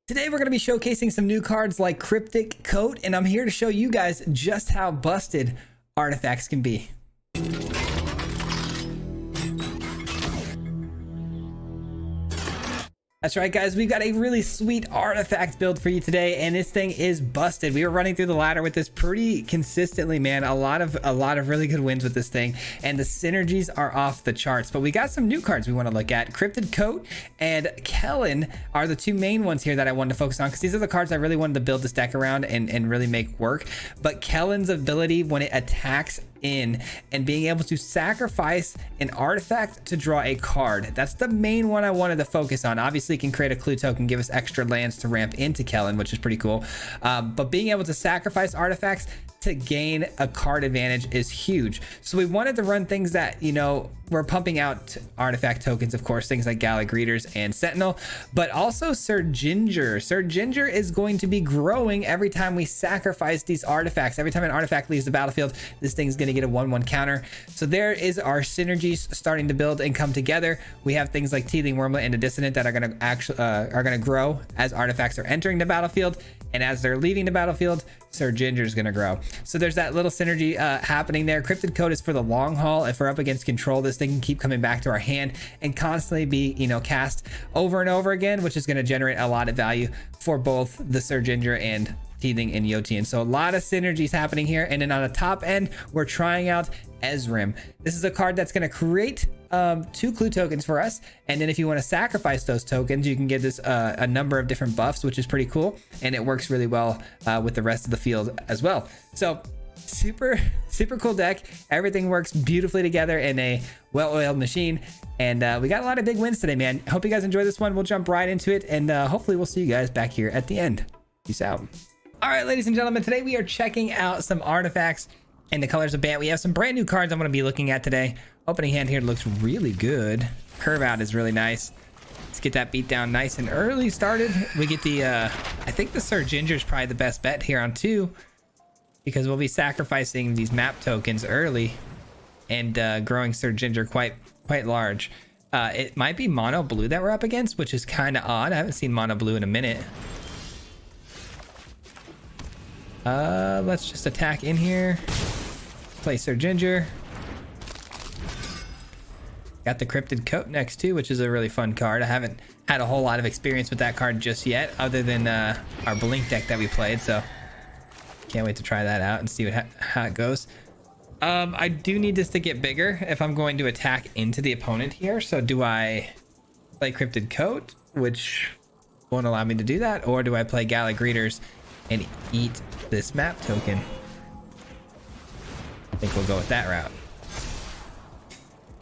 Today we're going to be showcasing some new cards like Cryptic Coat, and I'm here to show you guys just how busted artifacts can be. That's right, guys, we've got a really sweet artifact build for you today, and this thing is busted. We were running through the ladder with this pretty consistently, man. A lot of really good wins with this thing, and the synergies are off the charts. But we got some new cards we want to look at. Cryptic Coat and Kellen are the two main ones here that I wanted to focus on, because these are the cards I really wanted to build this deck around and really make work. But Kellen's ability when it attacks in and being able to sacrifice an artifact to draw a card, that's the main one I wanted to focus on. Obviously it can create a clue token, give us extra lands to ramp into Kellen, which is pretty cool, but being able to sacrifice artifacts to gain a card advantage is huge. So we wanted to run things that, you know, we're pumping out artifact tokens, of course, things like Gala Greeters and Sentinel, but also Sir Ginger. Sir Ginger is going to be growing every time we sacrifice these artifacts. Every time an artifact leaves the battlefield, this thing's going to get a 1/1 counter. So there is our synergies starting to build and come together. We have things like Teething Wormlet and a Dissonant that are going to actually grow as artifacts are entering the battlefield, and as they're leaving the battlefield, Sir Ginger is going to grow. So there's that little synergy happening there. Cryptic Coat is for the long haul. If we're up against control, this thing can keep coming back to our hand and constantly be, you know, cast over and over again, which is going to generate a lot of value for both the Sir Ginger and Teething and Yotian. So a lot of synergies happening here. And then on the top end, we're trying out Ezrim. This is a card that's going to create 2 clue tokens for us, and then if you want to sacrifice those tokens, you can get this a number of different buffs, which is pretty cool, and it works really well with the rest of the field as well. So super cool deck. Everything works beautifully together in a well-oiled machine, and we got a lot of big wins today, man. Hope you guys enjoy this one. We'll jump right into it, and hopefully we'll see you guys back here at the end. Peace out. All right, ladies and gentlemen, today we are checking out some artifacts and the colors of Bant. We have some brand new cards I'm going to be looking at today. Opening hand here looks really good. Curve out is really nice. Let's get that beat down nice and early started. We get the I think the Sir Ginger is probably the best bet here on 2, because we'll be sacrificing these map tokens early and growing Sir Ginger quite large. It might be mono blue that we're up against, which is kind of odd. I haven't seen mono blue in a minute. Let's just attack in here. Play Sir Ginger. Got the Cryptic Coat next too, which is a really fun card. I haven't had a whole lot of experience with that card just yet, other than our Blink deck that we played. So can't wait to try that out and see how it goes. I do need this to get bigger if I'm going to attack into the opponent here. So do I play Cryptic Coat, which won't allow me to do that, or do I play Gala Greeters and eat this map token? I think we'll go with that route.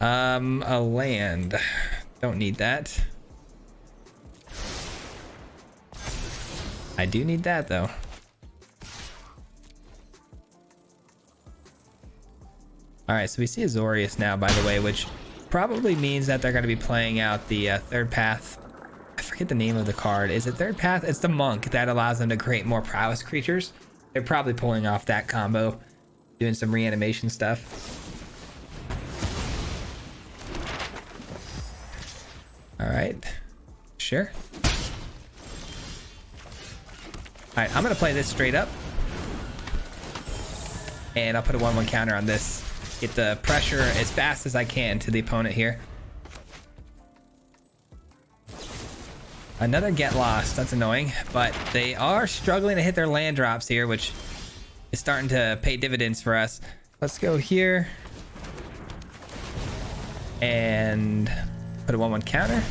A land. Don't need that. I do need that though. All right, so we see Azorius now, by the way, which probably means that they're going to be playing out the third path. I forget the name of the card. Is it third path? It's the monk that allows them to create more prowess creatures. They're probably pulling off that combo, doing some reanimation stuff. All right, sure. All right, I'm gonna play this straight up, and I'll put a 1/1 counter on this. Get the pressure as fast as I can to the opponent here. Another get lost. That's annoying, but they are struggling to hit their land drops here, which is starting to pay dividends for us. Let's go here and put a 1/1 counter.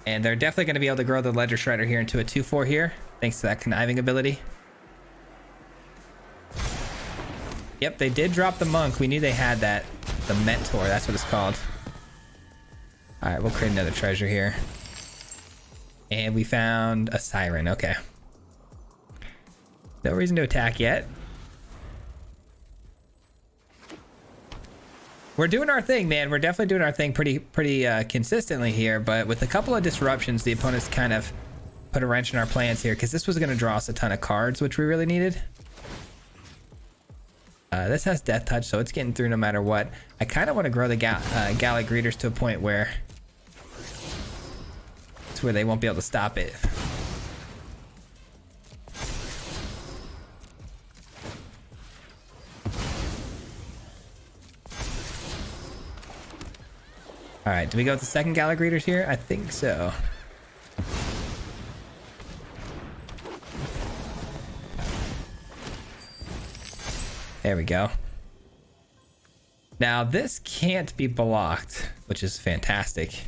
And they're definitely going to be able to grow the Ledger Shredder here into a 2/4 here, thanks to that conniving ability. Yep, they did drop the monk. We knew they had that. The Mentor, that's what it's called. All right, we'll create another treasure here. And we found a Siren. Okay. No reason to attack yet. We're doing our thing, man. We're definitely doing our thing pretty consistently here, but with a couple of disruptions, the opponents kind of put a wrench in our plans here, because this was going to draw us a ton of cards, which we really needed. This has death touch, so it's getting through no matter what. I kind of want to grow the Gallic Greeters to a point where it's where they won't be able to stop it. All right, do we go with the second Gallic Greeters here? I think so. There we go. Now this can't be blocked, which is fantastic.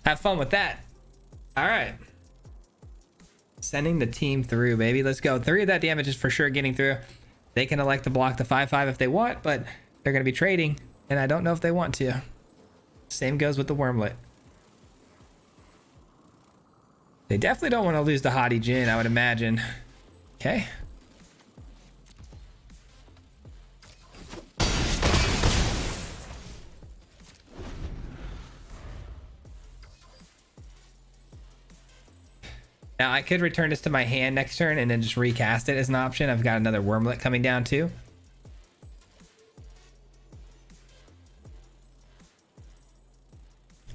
Have fun with that. All right. Sending the team through, baby. Let's go. 3 of that damage is for sure getting through. They can elect to block the 5/5 if they want, but they're going to be trading, and I don't know if they want to. Same goes with the Wormlet. They definitely don't want to lose the Haughty Djinn, I would imagine. Okay. Now I could return this to my hand next turn and then just recast it as an option. I've got another Wormlet coming down too.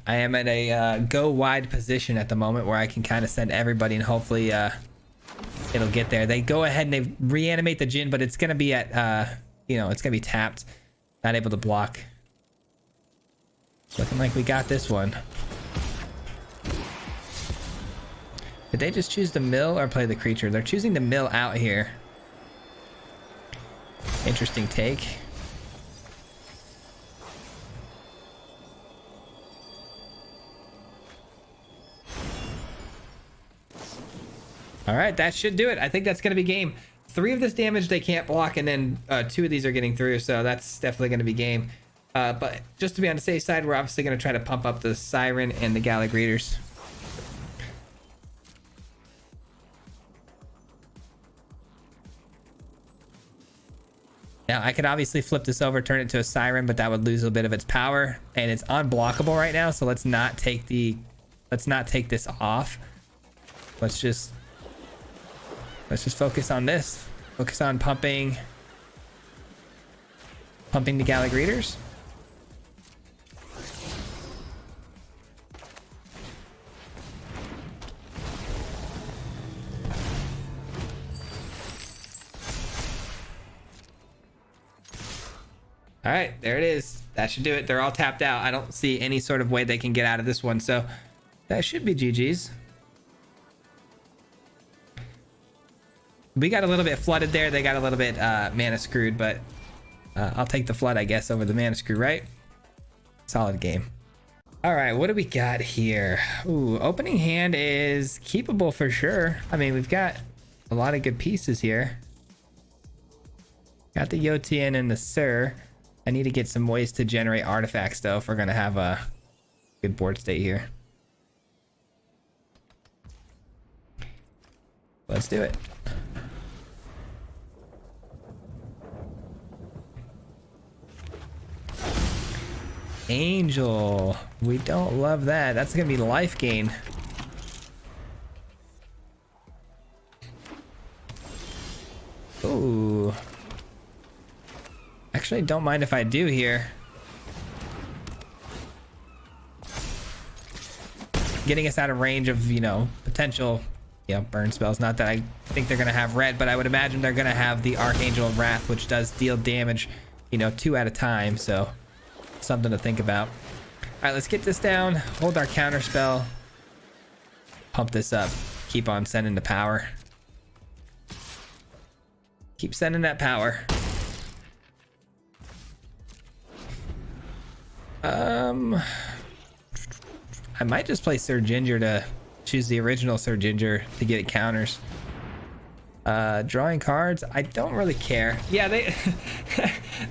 I am at a go wide position at the moment where I can kind of send everybody and hopefully it'll get there. They go ahead and they reanimate the Djinn, but it's going to be at, you know, it's going to be tapped. Not able to block. Looking like we got this one. Did they just choose to mill or play the creature? They're choosing to mill out here. Interesting take. All right, that should do it. I think that's going to be game. 3 of this damage they can't block, and then 2 of these are getting through, so that's definitely going to be game. But just to be on the safe side, we're obviously going to try to pump up the Siren and the Gallic Greeters. Now, I could obviously flip this over, turn it to a Siren, but that would lose a bit of its power, and it's unblockable right now, so let's not take this off. Let's just focus on this. Focus on pumping the Gallic Greeters. All right, there it is. That should do it. They're all tapped out. I don't see any sort of way they can get out of this one, so that should be GG's. We got a little bit flooded there. They got a little bit mana screwed, but I'll take the flood, I guess, over the mana screw, right? Solid game. All right, what do we got here? Ooh, opening hand is keepable for sure. I mean, we've got a lot of good pieces here. Got the Yotian and the Sir. I need to get some ways to generate artifacts, though, if we're going to have a good board state here. Let's do it. Angel. We don't love that. That's going to be life gain. Ooh. Actually, don't mind if I do here. Getting us out of range of, you know, potential, you know, burn spells. Not that I think they're going to have red, but I would imagine they're going to have the Archangel of Wrath, which does deal damage, you know, 2 at a time. So something to think about. All right, let's get this down. Hold our counter spell. Pump this up. Keep on sending the power. Keep sending that power. I might just play Sir Ginger to choose the original Sir Ginger to get counters. Drawing cards, I don't really care. Yeah,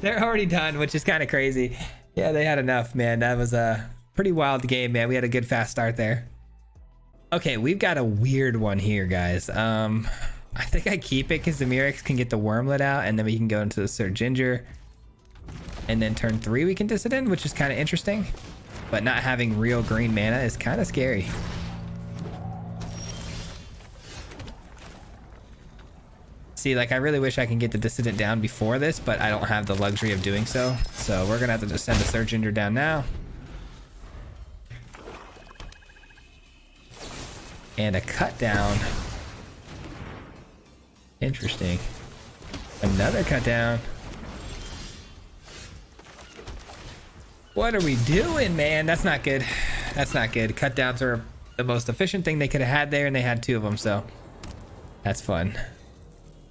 they're already done, which is kind of crazy. Yeah, they had enough, man. That was a pretty wild game, man. We had a good fast start there. Okay, we've got a weird one here, guys. I think I keep it because the Mirrex can get the Wormlet out, and then we can go into the Sir Ginger. And then turn 3 we can Dissident, which is kind of interesting. But not having real green mana is kind of scary. See, like, I really wish I can get the Dissident down before this, but I don't have the luxury of doing so. So we're gonna have to just send the Search Ender down now. And a cut down. Interesting. Another cut down. What are we doing, man? That's not good. That's not good. Cut downs are the most efficient thing they could have had there, and they had 2 of them, so that's fun.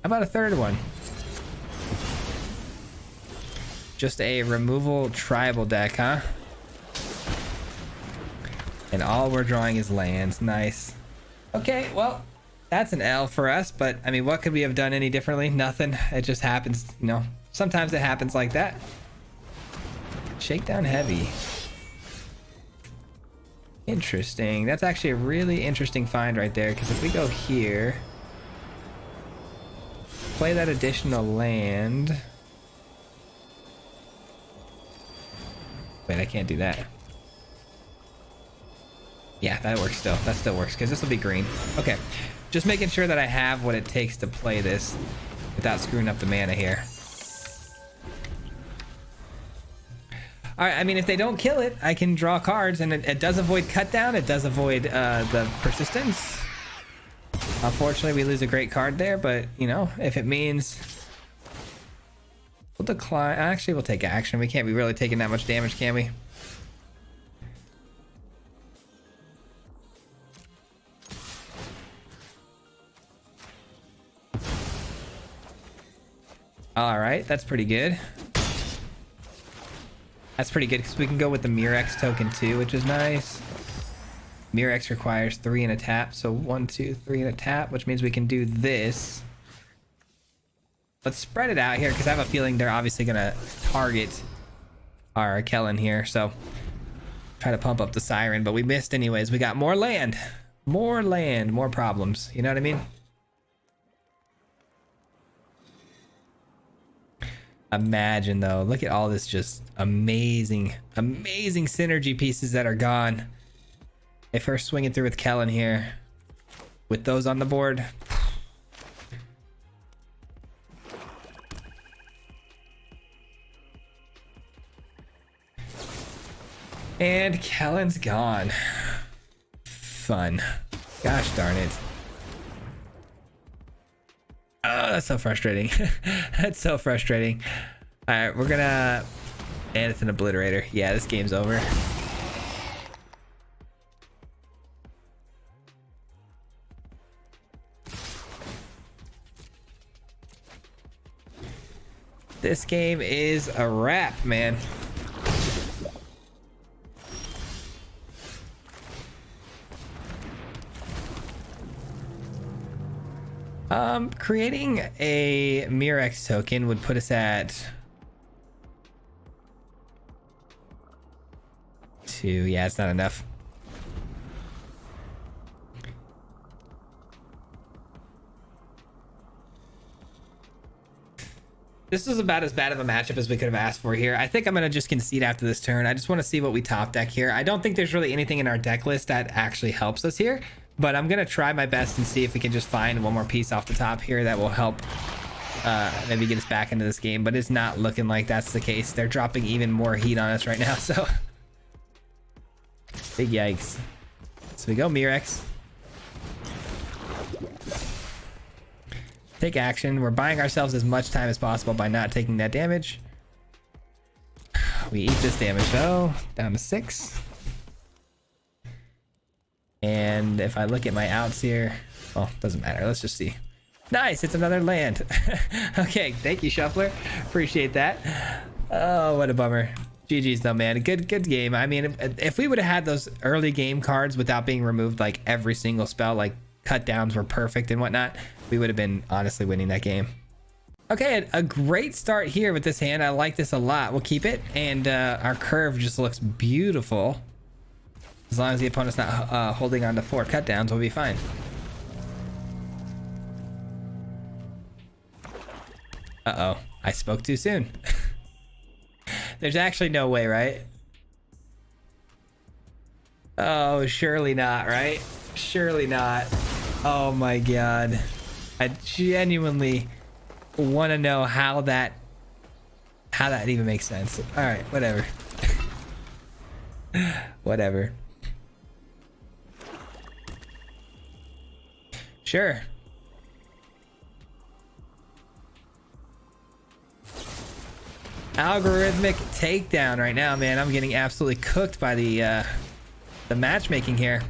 How about a third one? Just a removal tribal deck, huh? And all we're drawing is lands. Nice. Okay, well, that's an L for us, but I mean, what could we have done any differently? Nothing. It just happens, you know. Sometimes it happens like that. Shakedown heavy. Interesting. That's actually a really interesting find right there, because if we go here, play that additional land. Wait, I can't do that. Yeah, that works still. That still works, because this will be green. Okay, just making sure that I have what it takes to play this without screwing up the mana here. All right, I mean, if they don't kill it, I can draw cards, and it does avoid cut down. It does avoid the persistence. Unfortunately, we lose a great card there, but, you know, if it means we'll decline. Actually, we'll take action. We can't be really taking that much damage, can we? All right, that's pretty good. That's pretty good because we can go with the Murex token too, which is nice. Murex requires 3 in a tap, so 1, 2, 3 in a tap, which means we can do this. Let's spread it out here because I have a feeling they're obviously gonna target our Kellen here, so try to pump up the Siren, but we missed anyways. We got more land, more problems. You know what I mean? Imagine though, look at all this just amazing synergy pieces that are gone. If we're swinging through with Kellen here, with those on the board. And Kellen's gone. Fun. Gosh darn it. Oh, that's so frustrating. That's so frustrating. All right, we're gonna... And it's an obliterator. Yeah, this game's over. This game is a wrap, man. Creating a Murex token would put us at 2. Yeah, it's not enough. This is about as bad of a matchup as we could have asked for here. I think I'm going to just concede after this turn. I just want to see what we top deck here. I don't think there's really anything in our deck list that actually helps us here, but I'm going to try my best and see if we can just find one more piece off the top here that will help maybe get us back into this game, but it's not looking like that's the case. They're dropping even more heat on us right now, so big yikes. So we go Murex. Take action. We're buying ourselves as much time as possible by not taking that damage. We eat this damage though, down to 6. And if I look at my outs here, well, doesn't matter. Let's just see. Nice, it's another land. Okay, thank you, Shuffler. Appreciate that. Oh, what a bummer. GG's though, man. Good game. I mean, if we would have had those early game cards without being removed, like every single spell, like cut downs were perfect and whatnot, we would have been honestly winning that game. Okay, a great start here with this hand. I like this a lot. We'll keep it, and our curve just looks beautiful. As long as the opponent's not holding on to 4 cut downs, we'll be fine. Uh-oh, I spoke too soon. There's actually no way, right? Oh, surely not, right? Surely not. Oh my god. I genuinely want to know how that even makes sense. All right, whatever. Whatever. Sure. Algorithmic takedown right now, man. I'm getting absolutely cooked by the matchmaking here.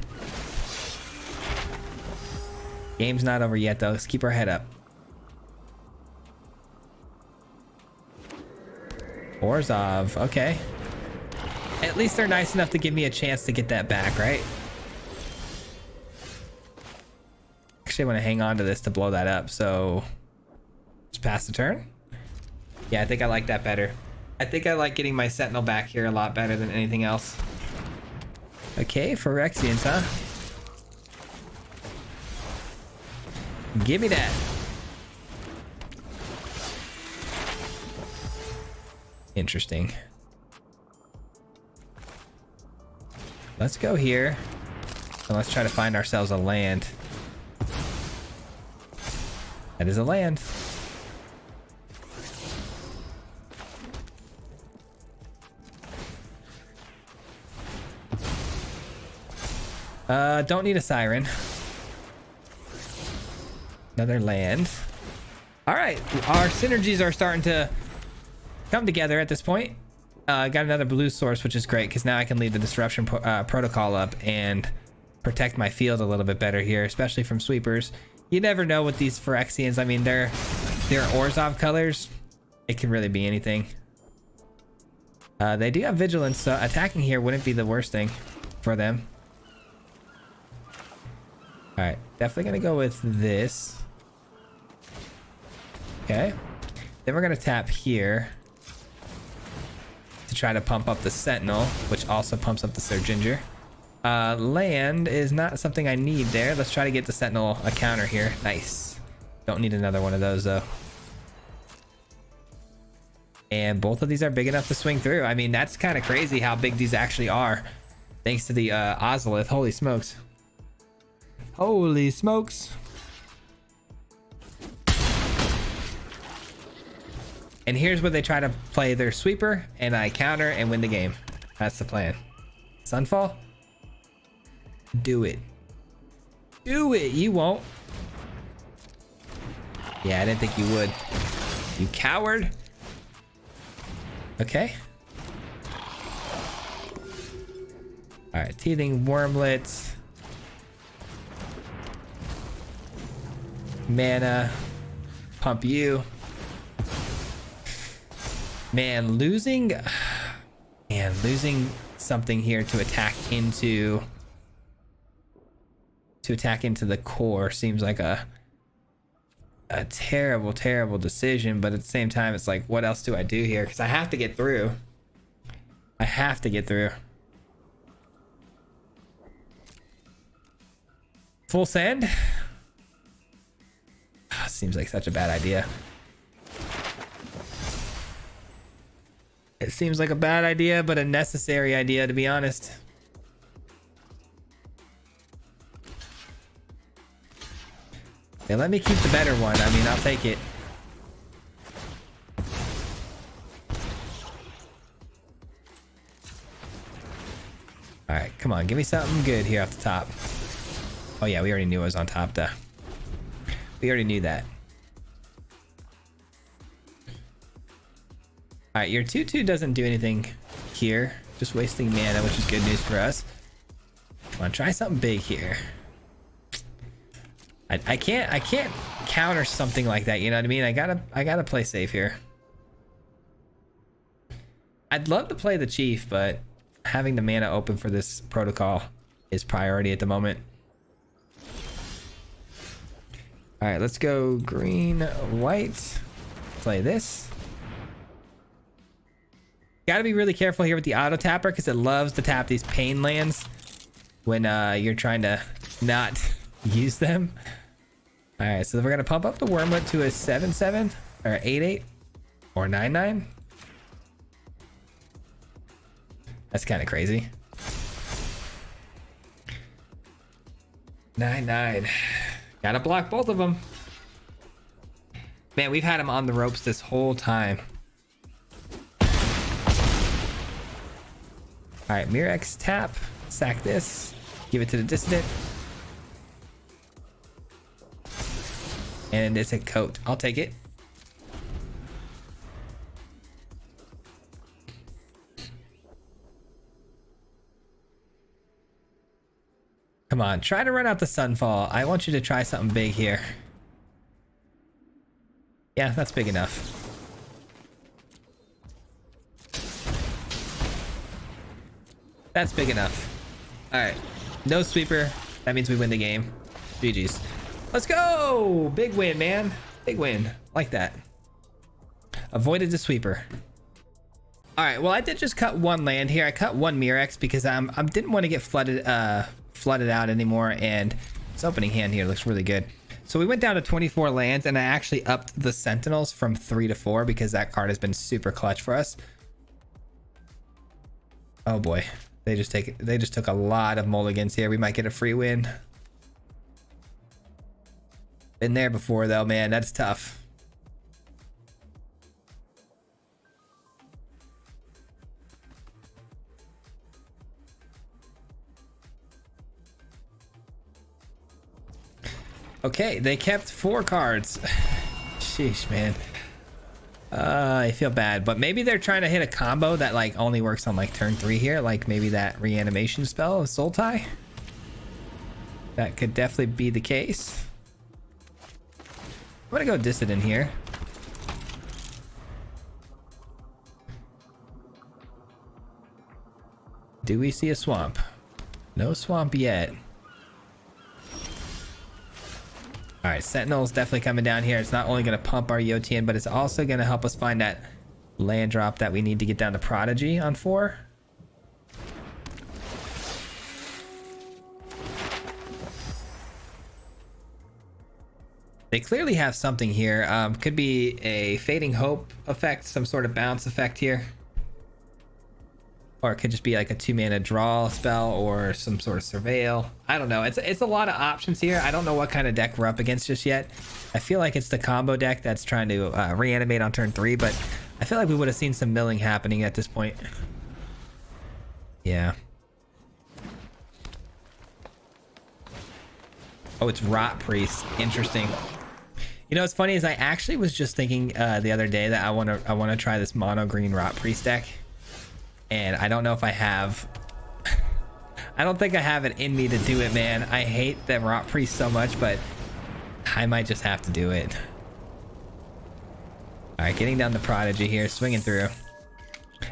Game's not over yet, though. Let's keep our head up. Orzhov, okay. At least they're nice enough to give me a chance to get that back, right? Actually, I want to hang on to this to blow that up, so just pass the turn. Yeah, I think I like that better. I think I like getting my Sentinel back here a lot better than anything else. Okay, Phyrexians, huh? Give me that. Interesting. Let's go here. And let's try to find ourselves a land. That is a land. Don't need a siren. Another land. All right, our synergies are starting to come together at this point. Got another blue source, which is great because now I can leave the disruption protocol up and protect my field a little bit better here, especially from sweepers. You never know with these Phyrexians. I mean, they're Orzhov colors. It can really be anything. They do have vigilance, so attacking here wouldn't be the worst thing for them. All right, definitely gonna go with this. Okay, then we're gonna tap here to try to pump up the Sentinel, which also pumps up the Sir Ginger. Land is not something I need there. Let's try to get the Sentinel a counter here. Nice. Don't need another one of those though. And both of these are big enough to swing through. I mean, that's kind of crazy how big these actually are, thanks to the Ozolith. Holy smokes. Holy smokes. And here's where they try to play their sweeper, and I counter and win the game. That's the plan. Sunfall? Do it. Do it. You won't. Yeah, I didn't think you would. You coward. Okay. All right, Teething Wormlet. Mana. Pump you. Man, losing something here to attack into the core seems like a terrible decision, but at the same time it's like, what else do I do here? Because I have to get through. I have to get through. Full send? Seems like such a bad idea. It seems like a bad idea, but a necessary idea, to be honest. Yeah, let me keep the better one. I mean, I'll take it. All right, come on. Give me something good here off the top. Oh, yeah, we already knew it was on top, though. We already knew that. All right, your 2/2 doesn't do anything here. Just wasting mana, which is good news for us. Come on, try something big here. I can't counter something like that, you know what I mean? I gotta play safe here. I'd love to play the Chief, but having the mana open for this protocol is priority at the moment. All right, let's go green, white. Play this. Gotta be really careful here with the auto tapper because it loves to tap these pain lands when you're trying to not use them. All right, so we're gonna pump up the Wormlet to a 7/7 or 8/8 or 9/9. That's kind of crazy. 9/9. Gotta block both of them. Man, we've had him on the ropes this whole time. All right, Mirex tap, sack this, give it to the Dissident. And it's a coat. I'll take it. Come on, try to run out the Sunfall. I want you to try something big here. Yeah, that's big enough. That's big enough. All right, no sweeper. That means we win the game. GG's. Let's go! Big win, man. Big win. Like that. Avoided the sweeper. All right, well, I did just cut one land here. I cut one Mirex because I didn't want to get flooded out anymore, and this opening hand here looks really good. So we went down to 24 lands, and I actually upped the Sentinels from 3 to 4 because that card has been super clutch for us. Oh boy, they just took a lot of mulligans here. We might get a free win. Been there before though, man. That's tough. Okay, they kept 4 cards. Sheesh, man. I feel bad, but maybe they're trying to hit a combo that like only works on like turn 3 here, like maybe that reanimation spell of Soul Tie. That could definitely be the case. I'm gonna go Dissident here. Do we see a swamp? No swamp yet. All right, Sentinel's definitely coming down here. It's not only going to pump our Yotian, but it's also going to help us find that land drop that we need to get down to Prodigy on 4. They clearly have something here. Could be a Fading Hope effect, some sort of bounce effect here. Or it could just be like a 2-mana draw spell or some sort of surveil. I don't know. It's a lot of options here. I don't know what kind of deck we're up against just yet. I feel like it's the combo deck that's trying to reanimate on turn 3, but I feel like we would have seen some milling happening at this point. Yeah. Oh, it's Rot Priest. Interesting. You know what's funny is I actually was just thinking the other day that I want to try this mono green Rot Priest deck. And I don't know if I have. I don't think I have it in me to do it, man. I hate that Rot Priest so much, but I might just have to do it. All right, getting down the Prodigy here, swinging through.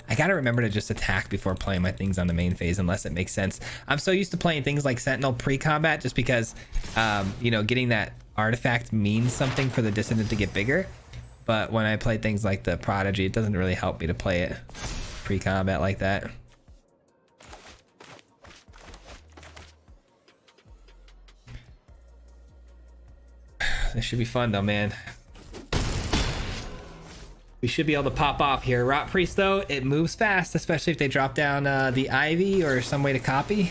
I gotta remember to just attack before playing my things on the main phase, unless it makes sense. I'm so used to playing things like Sentinel pre-combat just because, you know, getting that artifact means something for the Dissident to get bigger. But when I play things like the Prodigy, it doesn't really help me to play it pre-combat like that. This should be fun though, man. We should be able to pop off here. Rot Priest though, it moves fast, especially if they drop down the Ivy or some way to copy.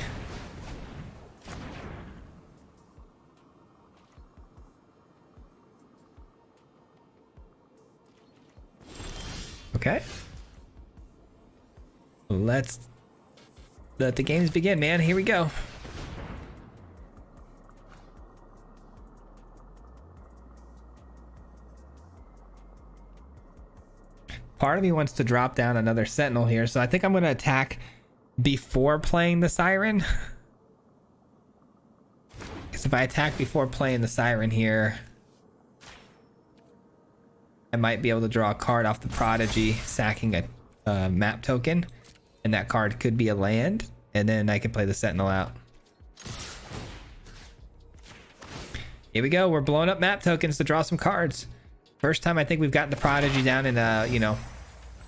Okay. Let's let the games begin, man. Here we go. Part of me wants to drop down another Sentinel here, so I think I'm going to attack before playing the Siren. Because if I attack before playing the Siren here, I might be able to draw a card off the Prodigy, sacking a map token. And that card could be a land, and then I can play the Sentinel out. Here we go. We're blowing up map tokens to draw some cards. First time I think we've gotten the Prodigy down and you know,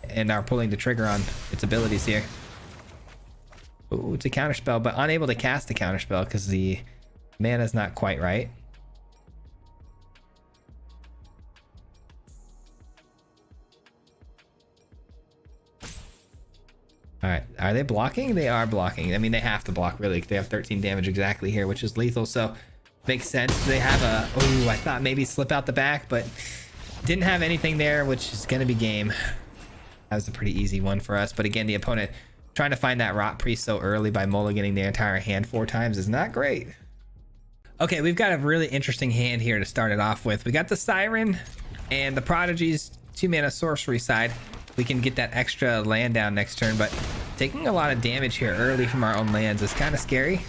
and are pulling the trigger on its abilities here. Ooh, it's a counterspell, but unable to cast a counterspell because the mana's not quite right. All right, are they blocking? They are blocking. I mean, they have to block, really. They have 13 damage exactly here, which is lethal, so makes sense. They have a... Oh, I thought maybe slip out the back, but Didn't have anything there, which is going to be game. That was a pretty easy one for us. But again, the opponent trying to find that Rot Priest so early by mulliganing the entire hand 4 times is not great. Okay, we've got a really interesting hand here to start it off with. We got the Siren and the Prodigy's 2-mana sorcery side. We can get that extra land down next turn, but taking a lot of damage here early from our own lands is kind of scary.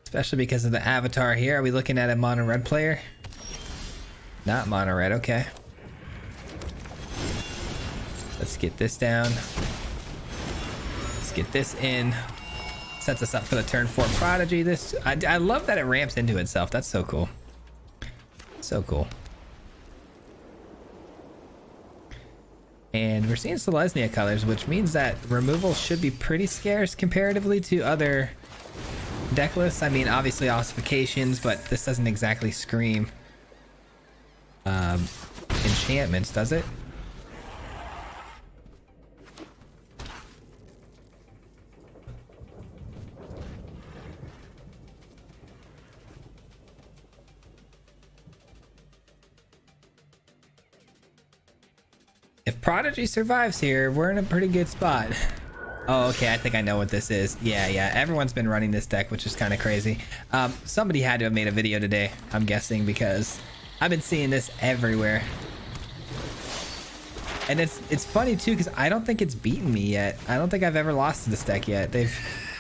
Especially because of the avatar here. Are we looking at a mono red player? Not mono red, okay. Let's get this down. Let's get this in. Sets us up for the turn 4 Prodigy. This I love that it ramps into itself. That's so cool. So cool. And we're seeing Selesnya colors, which means that removal should be pretty scarce comparatively to other deck lists. I mean, obviously ossifications, but this doesn't exactly scream enchantments, does it? If Prodigy survives here, we're in a pretty good spot. Oh, okay, I think I know what this is. Yeah, everyone's been running this deck, which is kind of crazy. Somebody had to have made a video today, I'm guessing, because I've been seeing this everywhere. And it's funny too, because I don't think it's beaten me yet. I don't think I've ever lost to this deck yet. They've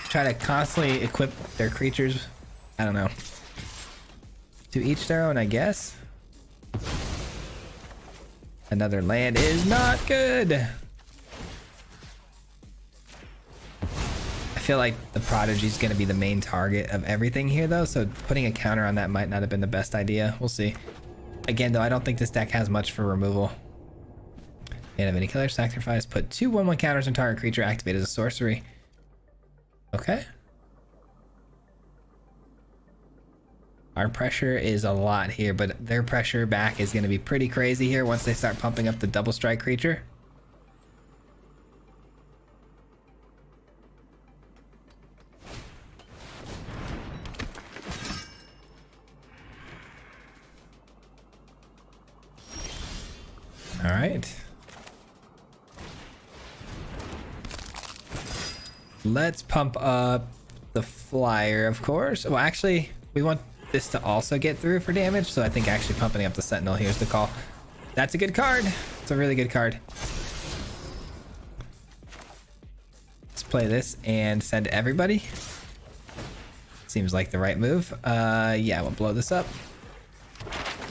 tried to constantly equip their creatures. I don't know. To each their own, I guess. Another land is not good. I feel like the Prodigy is going to be the main target of everything here, though, so putting a counter on that might not have been the best idea. We'll see. Again, though, I don't think this deck has much for removal. And of any color, sacrifice. Put 2 1/1 counters on target creature. Activate as a sorcery. Okay. Our pressure is a lot here, but their pressure back is going to be pretty crazy here once they start pumping up the double strike creature. All right. Let's pump up the flyer, of course. Well, actually, we want this to also get through for damage, so I think actually pumping up the Sentinel here's the call. That's a good card. It's a really good card. Let's play this and send everybody. Seems like the right move. Yeah, we'll blow this up.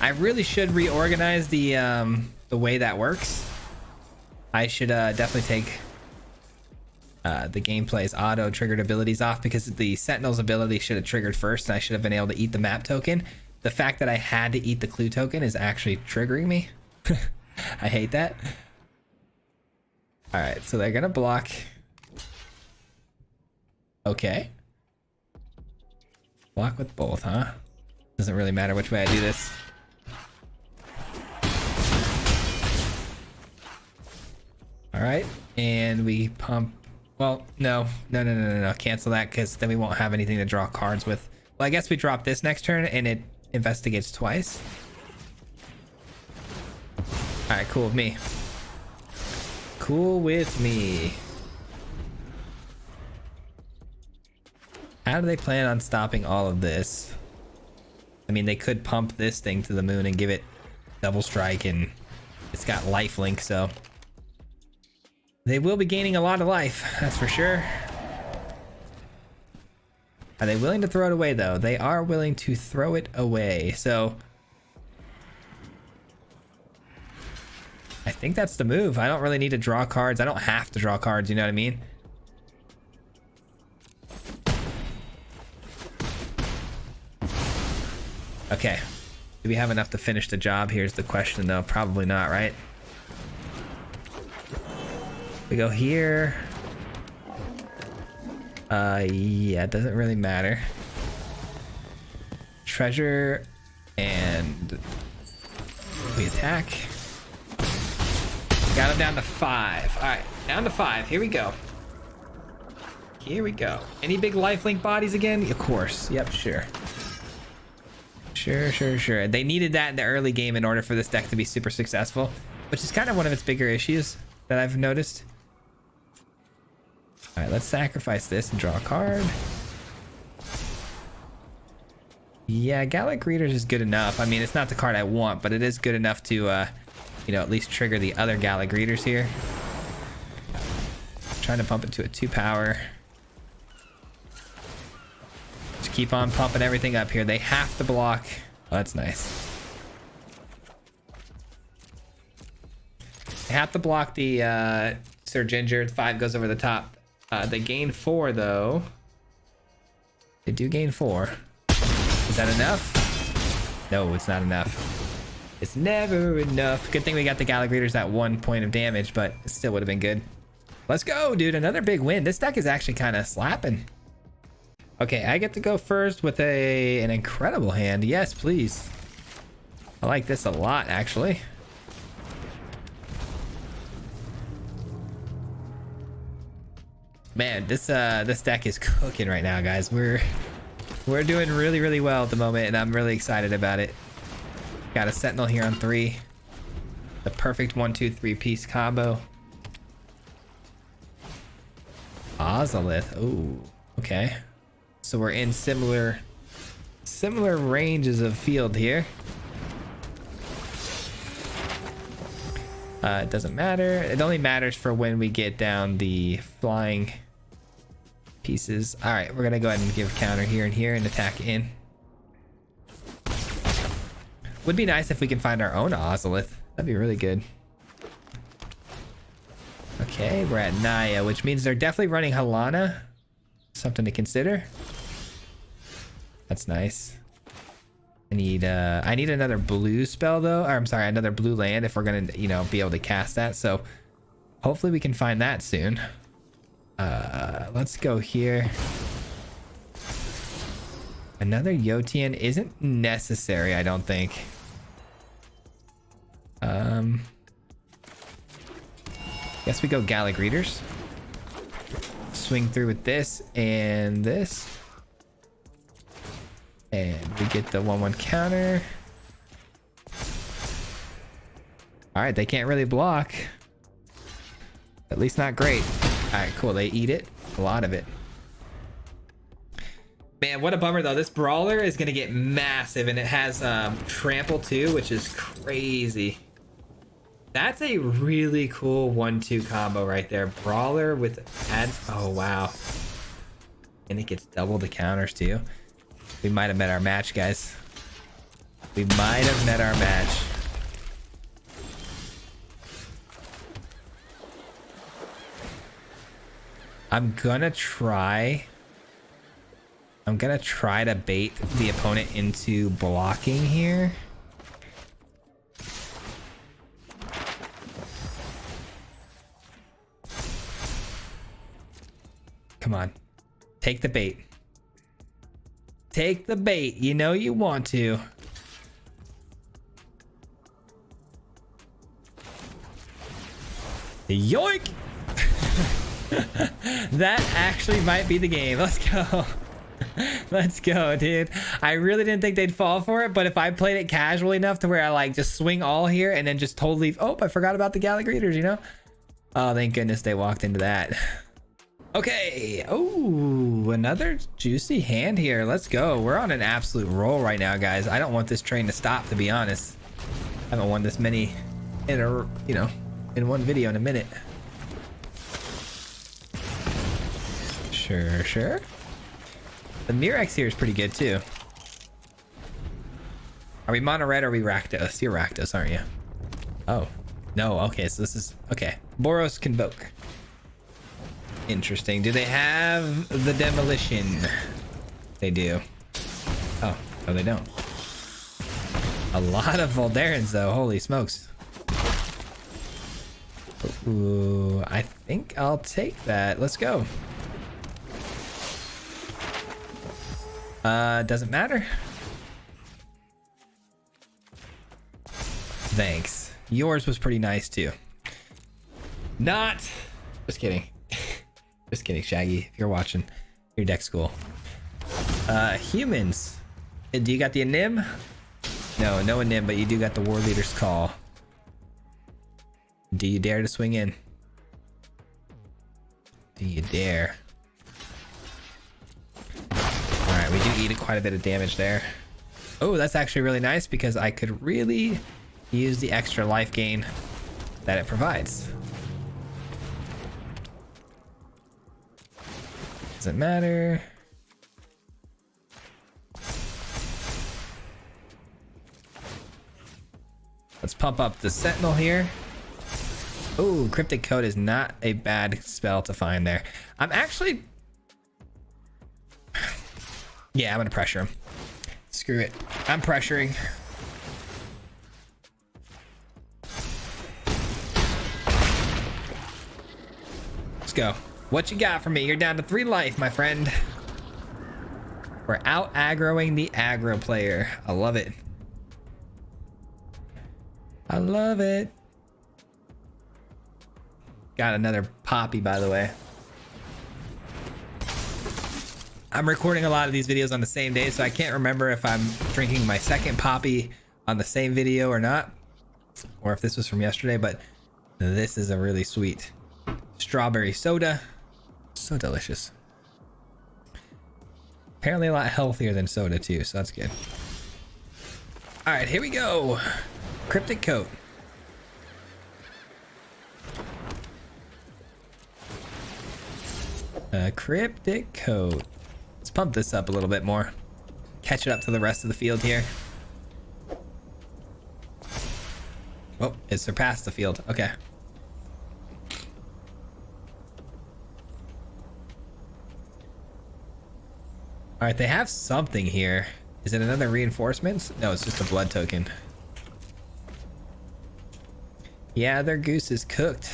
I really should reorganize the way that works. I should definitely take the gameplay's auto triggered abilities off, because the Sentinel's ability should have triggered first and I should have been able to eat the map token. The fact that I had to eat the clue token is actually triggering me. I hate that. All right, so they're gonna block. Okay. Block with both, huh? Doesn't really matter which way I do this. All right, and we pump. Well, no. Cancel that, because then we won't have anything to draw cards with. Well, I guess we drop this next turn and it investigates twice. All right, cool with me. Cool with me. How do they plan on stopping all of this? I mean, they could pump this thing to the moon and give it double strike, and it's got lifelink, so they will be gaining a lot of life, that's for sure. Are they willing to throw it away, though? They are willing to throw it away, so I think that's the move. I don't really need to draw cards. I don't have to draw cards, you know what I mean? Okay. Do we have enough to finish the job? Here's the question, though. Probably not, right? We go here. Yeah, it doesn't really matter. Treasure, and we attack. Got him down to 5. All right, down to 5. Here we go. Here we go. Any big lifelink bodies again? Of course. Yep, sure. Sure. They needed that in the early game in order for this deck to be super successful, which is kind of one of its bigger issues that I've noticed. All right, let's sacrifice this and draw a card. Yeah, Gallic Readers is good enough. I mean, it's not the card I want, but it is good enough to, you know, at least trigger the other Gallic Readers here. Trying to pump it to a 2-power. Just keep on pumping everything up here. They have to block. Oh, that's nice. They have to block the Sir Ginger. 5 goes over the top. They gain 4 though. They do gain 4. Is that enough? No, it's not enough. It's never enough. Good thing we got the Gallic Readers at 1 point of damage, but it still would have been good. Let's go, dude. Another big win. This deck is actually kind of slapping. Okay, I get to go first with an incredible hand. Yes, please. I like this a lot, actually. Man, this deck is cooking right now, guys. We're doing really well at the moment, and I'm really excited about it. Got a Sentinel here on 3. The perfect 1-2-3 piece combo. Ozolith. Ooh, okay. So we're in similar ranges of field here. It doesn't matter. It only matters for when we get down the flying pieces. All right, we're gonna go ahead and give counter here and here and attack in. Would be nice if we can find our own Ozolith. That'd be really good. Okay, we're at Naya, which means they're definitely running Halana. Something to consider. That's nice. I need another blue spell though. Or I'm sorry, another blue land if we're gonna, you know, be able to cast that. So hopefully we can find that soon. Let's go here. Another Yotian isn't necessary, I don't think. Guess we go Gallic Readers. Swing through with this and this. And we get the 1/1 counter. All right, they can't really block. At least not great. All right, cool. They eat it. A lot of it. Man, what a bummer though. This Brawler is going to get massive, and it has Trample too, which is crazy. That's a really cool 1-2 combo right there. Brawler with oh wow. And it gets double the counters too. We might have met our match, guys. We might have met our match. I'm gonna try to bait the opponent into blocking here. Come on. Take the bait. Take the bait. You know you want to. Yoink! That actually might be the game. Let's go. Let's go, dude. I really didn't think they'd fall for it, but if I played it casually enough to where I like just swing all here and then just totally... Oh, I forgot about the Gallic Readers, you know? Oh, thank goodness they walked into that. Okay. Oh, another juicy hand here. Let's go. We're on an absolute roll right now, guys. I don't want this train to stop, to be honest. I haven't won this many in a, you know, in one video in a minute. Sure. The Mirex here is pretty good too. Are we mono red or are we Rakdos? You're Rakdos, aren't you? Oh, no. Okay, so this is okay. Boros Convoke. Interesting. Do they have the demolition? They do. Oh, no, they don't. A lot of Voldarans though. Holy smokes. Ooh, I think I'll take that. Let's go. Doesn't matter. Thanks. Yours was pretty nice too. Not. Just kidding. Just kidding, Shaggy. If you're watching, your deck's cool. Humans. Do you got the Anim? No a nim, but you do got the war leader's call. Do you dare to swing in? Do you dare? All right, we do eat quite a bit of damage there. Oh, that's actually really nice because I could really use the extra life gain that it provides. Doesn't matter. Let's pump up the Sentinel here. Oh, Cryptic Coat is not a bad spell to find there. I'm actually... Yeah, I'm gonna pressure him. Screw it. I'm pressuring. Let's go. What you got for me? You're down to 3 life, my friend. We're out aggroing the aggro player. I love it. I love it. Got another poppy, by the way. I'm recording a lot of these videos on the same day, so I can't remember if I'm drinking my second poppy on the same video or not, or if this was from yesterday, but this is a really sweet strawberry soda. So delicious. Apparently a lot healthier than soda too, so that's good. All right, here we go. Cryptic Coat. Cryptic Coat. Let's pump this up a little bit more. Catch it up to the rest of the field here. Oh, it surpassed the field. Okay. All right, they have something here. Is it another reinforcements? No, it's just a blood token. Yeah, their goose is cooked.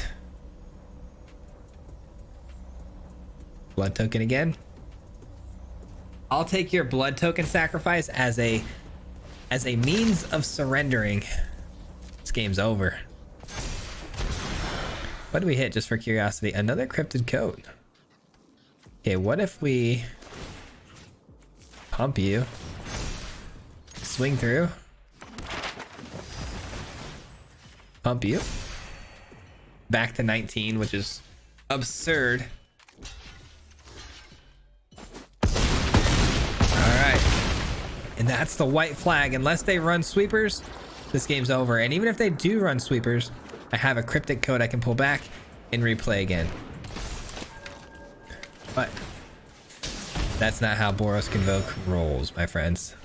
Blood token again. I'll take your blood token sacrifice as a means of surrendering. This game's over. What do we hit, just for curiosity? Another Cryptid Coat. Okay, what if we pump you, swing through, pump you back to 19, which is absurd. And that's the white flag. Unless they run sweepers, this game's over. And even if they do run sweepers, I have a Cryptic Coat I can pull back and replay again. But that's not how Boros Convoke rolls, my friends.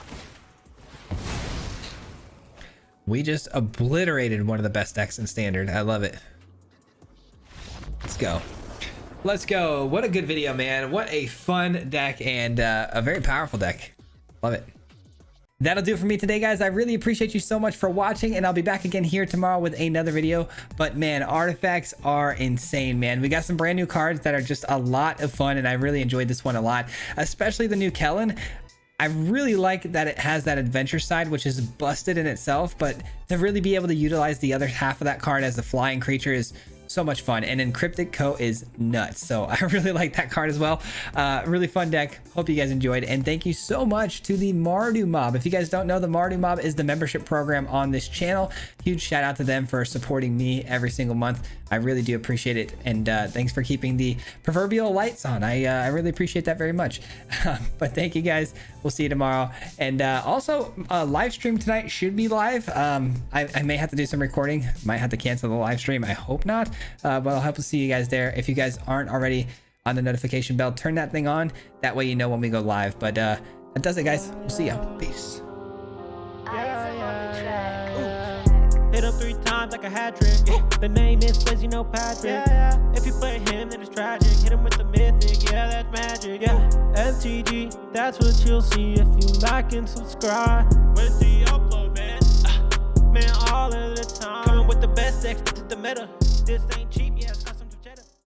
We just obliterated one of the best decks in Standard. I love it. Let's go. Let's go. What a good video, man. What a fun deck and a very powerful deck. Love it. That'll do it for me today, guys. I really appreciate you so much for watching, and I'll be back again here tomorrow with another video. But man, artifacts are insane, man. We got some brand new cards that are just a lot of fun, and I really enjoyed this one a lot, especially the new Kellen. I really like that it has that adventure side, which is busted in itself, but to really be able to utilize the other half of that card as a flying creature is so much fun. And then Cryptic Coat is nuts, so I really like that card as well. Really fun deck. Hope you guys enjoyed, and thank you so much to the Mardu Mob. If you guys don't know, the Mardu Mob is the membership program on this channel. Huge shout out to them for supporting me every single month. I really do appreciate it, and thanks for keeping the proverbial lights on. I really appreciate that very much. But thank you guys. We'll see you tomorrow. And also live stream tonight should be live. I may have to do some recording, might have to cancel the live stream. I hope not, but I'll hope to see you guys there. If you guys aren't already on the notification bell, turn that thing on, that way you know when we go live. But that does it, guys. We'll see ya. Peace. Hit him 3 times like a hat trick. The name is Fizzy, no Patrick. If you play him, then it's tragic. Hit him with the mythic, yeah, that's magic. MTG, that's what you'll see if you like and subscribe. With the upload, man. Man, all of the time. Coming with the best decks, this is the meta. This ain't cheap.